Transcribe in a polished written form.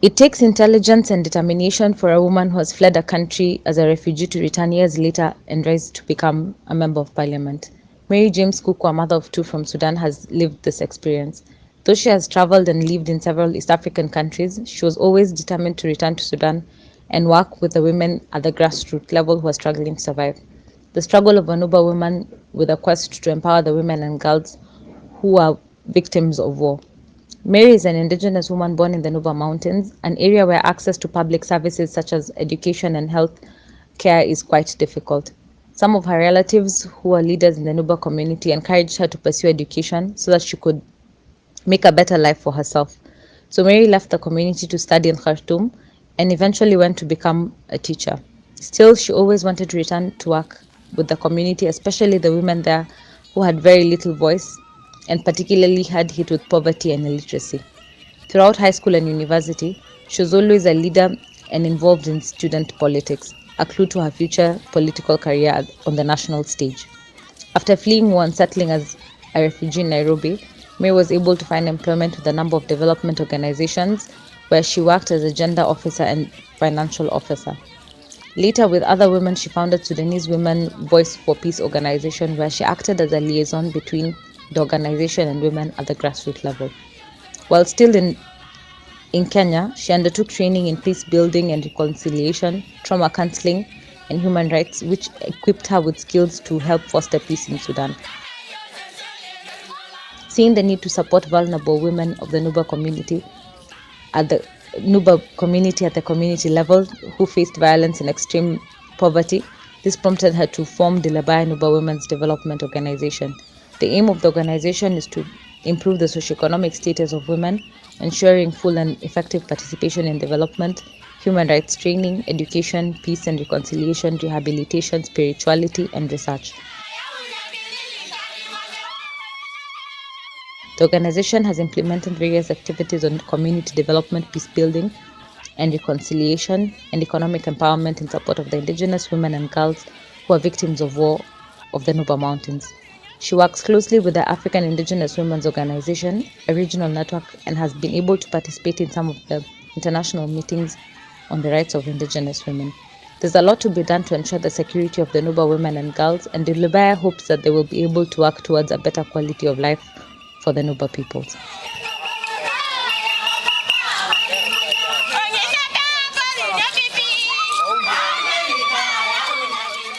It takes intelligence and determination for a woman who has fled a country as a refugee to return years later and rise to become a member of parliament. Mary James Kuku, a mother of two from Sudan, has lived this experience. Though she has traveled and lived in several East African countries, she was always determined to return to Sudan and work with the women at the grassroots level who are struggling to survive. The struggle of a Nuba woman with a quest to empower the women and girls who are victims of war. Mary is an Indigenous woman born in the Nuba Mountains, an area where access to public services such as education and health care is quite difficult. Some of her relatives, who are leaders in the Nuba community, encouraged her to pursue education so that she could make a better life for herself. So Mary left the community to study in Khartoum and eventually went to become a teacher. Still, she always wanted to return to work with the community, especially the women there who had very little voice and particularly had hit with poverty and illiteracy. Throughout high school and university, she was always a leader and involved in student politics, a clue to her future political career on the national stage. After fleeing war and settling as a refugee in Nairobi, May was able to find employment with a number of development organizations where she worked as a gender officer and financial officer. Later, with other women, she founded Sudanese Women Voice for Peace organization where she acted as a liaison between the organization and women at the grassroots level. While still in Kenya, she undertook training in peace building and reconciliation, trauma counseling, and human rights, which equipped her with skills to help foster peace in Sudan. Seeing the need to support vulnerable women of the Nuba community at the community level who faced violence and extreme poverty, this prompted her to form the Labaya Nuba Women's Development Organization. The aim of the organization is to improve the socioeconomic status of women, ensuring full and effective participation in development, human rights training, education, peace and reconciliation, rehabilitation, spirituality, and research. The organization has implemented various activities on community development, peace building, and reconciliation, and economic empowerment in support of the Indigenous women and girls who are victims of war of the Nuba Mountains. She works closely with the African Indigenous Women's Organization, a regional network, and has been able to participate in some of the international meetings on the rights of Indigenous women. There's a lot to be done to ensure the security of the Nuba women and girls, and the Lubaya hopes that they will be able to work towards a better quality of life for the Nuba peoples.